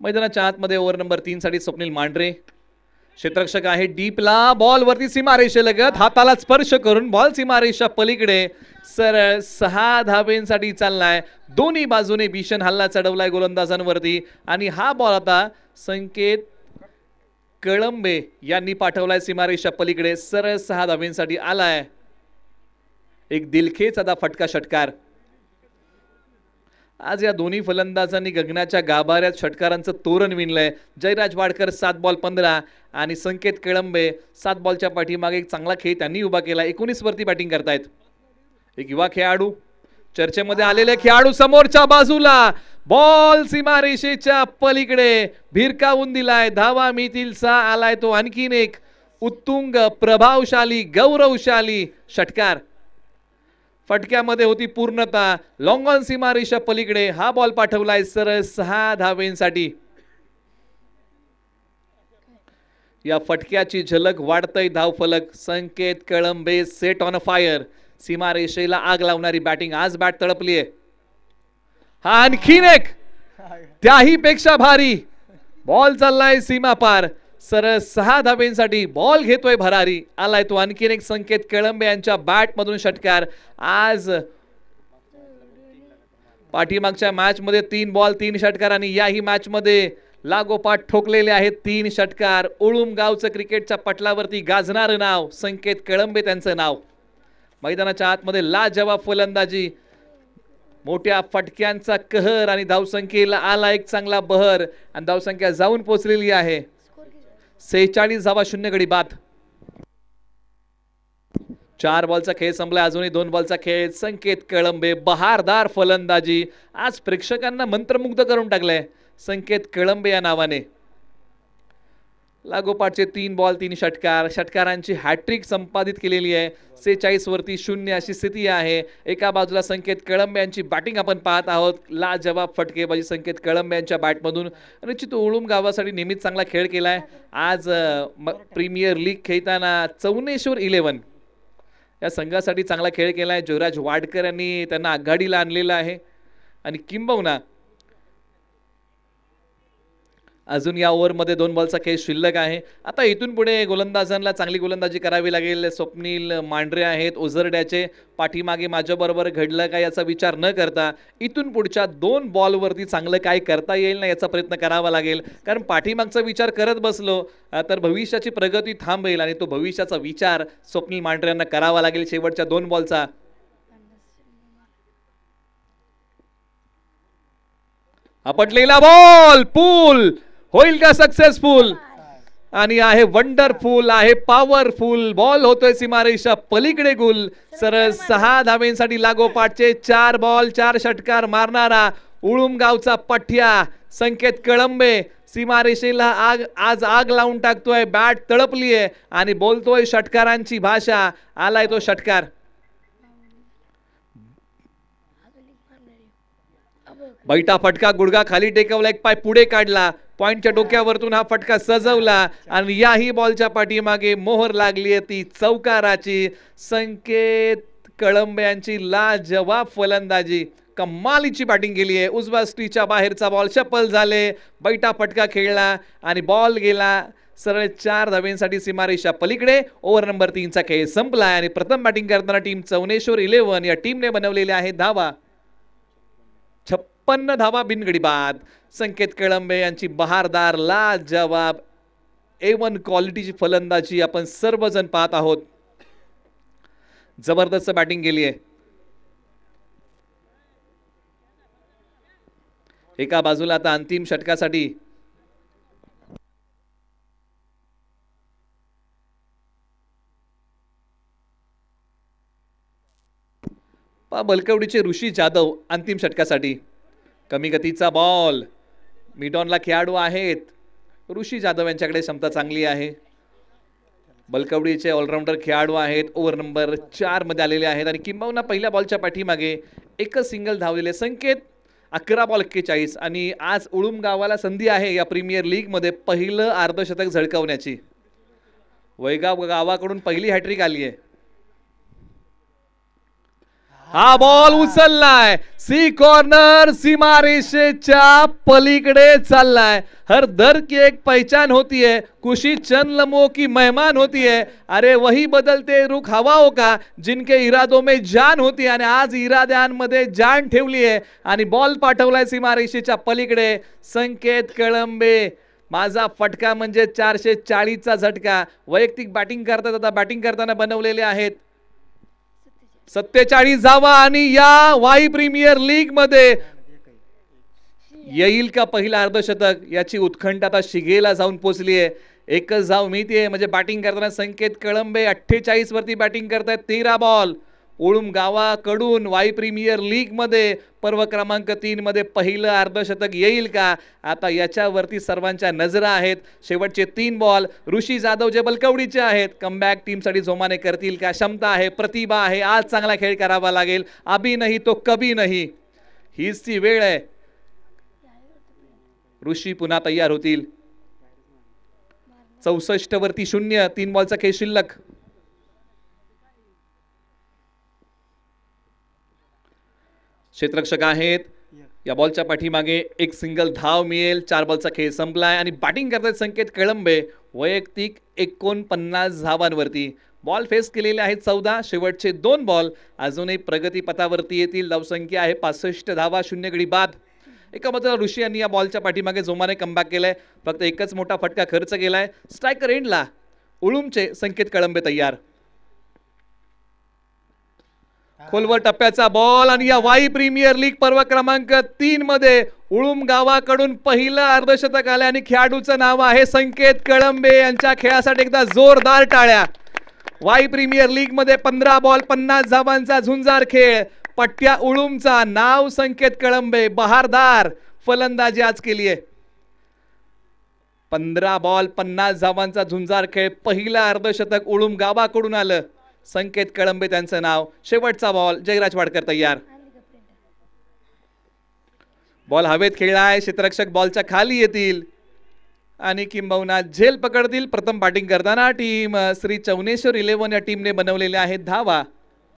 मैदानाच्या आतमध्ये over number 3 साठी स्वप्नील मांढरे क्षेत्ररक्षक आहे, डीपला बॉल वरती सीमारेषेलगत हाताला स्पर्श करून बॉल सीमारेषा पलीकडे सरळ 6 धावेंसाठी चाललाय। दोन्ही बाजूने भीषण हल्ला चढवलाय गोलंदाजांवरती आणि हा बॉल आता संकेत कळंबे यांनी पाठवलाय सीमारेषा पलीकडे, सरळ 6 धावेंसाठी आलाय। एक दिलखेच आता फटका षटकार। आज या दोन्ही फलंदाजांनी गगनाच्या गाभाऱ्यात षटकारांचं तोरण विणलंय। जयराज वाडकर 7 बॉल 15 आणि संकेत कळंबे 7 बॉलच्या पाठीमागे एक चांगला खेळ त्यांनी उभा केला। 19 वरती बॅटिंग करतायत। एक युवा खेळाडू चर्चेमध्ये आलेले खेळाडू समोरच्या बाजूला बॉल सीमारेषेच्या पलीकडे भिरकावून दिलाय। धावा मिळतील 6 आलाय तो आणखीन एक उत्तुंग प्रभावशाली गौरवशाली षटकार। फटक्यामध्ये होती पूर्णता, लॉंग ऑन सीमारेषा पलीकडे हा बॉल पाठवलाय सरळ 6 धावेंसाठी। या फटक्याची झलक वाढतय धावफलक। संकेत कळंबे सेट ऑन फायर, सीमारेषेला आग लावणारी बॅटिंग आज बॅट तळपलीये। हा आणखीन एक त्याही पेक्षा भारी बॉल चाललाय सीमा पार, सरळ 6 धावेंसाठी बॉल घेतोय भरारी। आलाय तो आणखीन एक संकेत कळंबे यांच्या बॅट मधून षटकार। आज पाठीमागच्या मॅच मध्ये 3 बॉल 3 षटकार आणि याही मॅच मध्ये लागोपाठ ठोकलेले आहेत 3 षटकार। उळुम गावचं क्रिकेटच्या पटलावरती गाजणारं नाव संकेत कळंबे त्यांचं नाव। मैदानाच्या आतमध्ये लाजवाब फलंदाजी, मोठ्या फटक्यांचा कहर आणि धावसंख्येला आला एक चांगला बहर आणि धावसंख्या जाऊन पोहोचलेली आहे 46 धावा 0 गडी बाद। 4 बॉलचा खेळ संपला, अजूनही 2 बॉलचा खेळ। संकेत कळंबे बहारदार फलंदाजी आज प्रेक्षकांना मंत्रमुग्ध करून टाकलंय संकेत कळंबे या नावाने। लागोपाठचे 3 बॉल 3 षटकार, षटकारांची हॅट्रिक संपादित केलेली आहे। 46 वरती 0 अशी स्थिती आहे। एका बाजूला संकेत कळंबे यांची बॅटिंग आपण पाहत आहोत, लाजवाब फटकेबाजी संकेत कळंबे यांच्या बॅटमधून। निश्चित उळुम गावासाठी नेहमीच चांगला खेळ केलाय। आज प्रीमियर लीग खेळताना चौनेश्वर 11 या संघासाठी चांगला खेळ केलाय। जयराज वाडकर यांनी त्यांना आघाडीला आणलेलं आहे आणि किंबहुना अजून या ओव्हरमध्ये 2 बॉलचा खेळ शिल्लक आहे। आता इथून पुढे गोलंदाजांना चांगली गोलंदाजी करावी लागेल। स्वप्नील मांढरे आहेत ओझरड्याचे, पाठीमागे माझ्याबरोबर घडलं का याचा विचार न करता इथून पुढच्या 2 बॉलवरती चांगलं काय करता येईल ना याचा प्रयत्न करावा लागेल, कारण पाठीमागचा विचार करत बसलो तर भविष्याची प्रगती थांबेल आणि तो भविष्याचा विचार स्वप्नील मांढरे यांना करावा लागेल। शेवटच्या 2 बॉलचा आपटलेला बॉल पूल होईल का सक्सेसफुल आणि आहे वंडरफुल आहे पॉवरफुल बॉल होतोय सीमारेषा पलीकडे गुल। सरळ 6 धावेंसाठी लागोपाठचे 4 बॉल 4 षटकार मारणारा उळुम गावचा पठ्या संकेत कळंबे सीमारेषेला आज आग लावून टाकतोय। बॅट तळपलीये आणि बोलतोय षटकारांची भाषा। आलाय तो षटकार, बैठा फटका, गुडगा खाली टेकवला, एक पाय पुढे काढला, पॉइंटच्या डोक्यावरतून हा फटका सजवला आणि याही बॉलच्या पाठीमागे मोहर लागली ती चौकाराची। संकेत कळंबे यांची लाजवाब फलंदाजी, कमालीची बॅटिंग केली आहे। उजव्या स्टीच्या बाहेरचा बॉल शफल झाले, बैठा फटका खेळला आणि बॉल गेला सरळ 4 धावेंसाठी सीमारेषा पलीकडे। ओव्हर नंबर 3 चा खेळ संपलाय आणि प्रथम बॅटिंग करताना टीम चौनेश्वर 11 या टीमने बनवलेल्या आहेत धावा 56 धावा बिनगडी बाद। संकेत कळंबे यांची बहारदार लाजवाब A1 क्वालिटीची फलंदाजी आपण सर्वजण पाहत आहोत। जबरदस्त बॅटिंग केली आहे। एका बाजूला आता अंतिम षटकासाठी बलकवडीचे ऋषी जाधव अंतिम षटकासाठी। कमी गतीचा बॉल, मिडॉनला खेळाडू आहेत, ऋषी जाधव यांच्याकडे क्षमता चांगली आहे। बलकवडीचे ऑलराऊंडर खेळाडू आहेत, ओव्हर नंबर 4 मध्ये आलेले आहेत आणि किंबहुना पहिल्या बॉलच्या पाठीमागे एकच सिंगल धावलेले संकेत 11 बॉल 41 आणि आज उळुम गावाला संधी आहे या प्रीमियर लीग मध्ये पहिलं अर्धशतक झळकावण्याची। वैगाव गावाकडून पहिली हॅट्रिक आली आहे। हा बॉल उचललाय, सी कॉर्नर, सीमारेषेच्या पलीकडे चाललाय. हर दर की एक पहचान होती है, खुशी चंद लम्हों की मेहमान होती है. अरे वही बदलते रुख हवाओं का जिनके इरादों में जान होती है. आणि आज इराद्यांमध्ये जान ठेवली आहे आणि बॉल पाठवलाय सीमारेषेच्या पलीकडे. संकेत कळंबे, माझा फटका म्हणजे 440चा झटका. वैयक्तिक बॅटिंग करतात, आता बॅटिंग करताना बनवलेले आहेत 47 धावा. आणि या वाई प्रीमियर लीग मध्ये येईल का पहिला अर्धशतक याची उत्कंठा आता शिगेला जाऊन पोहोचली आहे. एकच धाव मिळतीये, म्हणजे बॅटिंग करताना संकेत कळंबे 48 वरती बॅटिंग करतायत. 13 बॉल. उळुम गावाकडून वाई प्रीमियर लीग मध्ये पर्व क्रमांक 3 मध्ये पहिलं अर्धशतक येईल का, आता याच्यावरती सर्वांच्या नजरा आहेत. शेवटचे 3 बॉल ऋषी जाधव जे बलकवडीचे आहेत, कमबॅक टीमसाठी जोमाने करतील का. क्षमता आहे, प्रतिभा आहे, आज चांगला खेळ करावा लागेल. अभी नाही तो कभी नाही, हीच ती वेळ आहे. ऋषी पुन्हा तयार होतील. 64 वरती 0, 3 बॉलचा खेळ शिल्लक. क्षेत्ररक्षक आहेत, या बॉलच्या पाठीमागे एक सिंगल धाव मिळेल. 4 बॉलचा खेळ संपलाय आणि बॅटिंग करतात संकेत कळंबे वैयक्तिक 49 धावांवरती. बॉल फेस केलेले आहेत 14. शेवटचे 2 बॉल अजूनही प्रगती पथावरती येतील. धावसंख्या आहे 65 धावा, 0 गडी बाद. एका मात्र ऋषी यांनी या बॉलच्या पाठीमागे जोमाने कमबॅक केलाय. फक्त एकच मोठा फटका खर्च केलाय. स्ट्रायकर एंडला उळुमचे संकेत कळंबे तयार. खोलवर टप्प्याचा बॉल आणि या वाई प्रीमियर लीग पर्व क्रमांक 3 मध्ये उळुम गावाकडून पहिलं अर्धशतक आलं आणि खेळाडूचं नाव आहे संकेत कळंबे. यांच्या खेळासाठी एकदा जोरदार टाळ्या. वाई प्रीमियर लीग मध्ये 15 बॉल 50 धावांचा झुंजार खेळ. पट्ट्या उळुमचा, नाव संकेत कळंबे. बहारदार फलंदाजी आज केली आहे. 15 बॉल 50 धावांचा झुंजार खेळ. पहिलं अर्धशतक उळुम गावाकडून आलं. संकेत कळंबे त्यांचं नाव. शेवटचा बॉल जयराज वाडकर तयार. बॉल हवेत खेळलाय. क्षेत्ररक्षक बॉलच्या खाली येतील आणि किंबहुना झेल पकडतील. प्रथम बॅटिंग करताना टीम श्री चौनेश्वर 11 या टीमने बनवलेल्या आहेत धावा.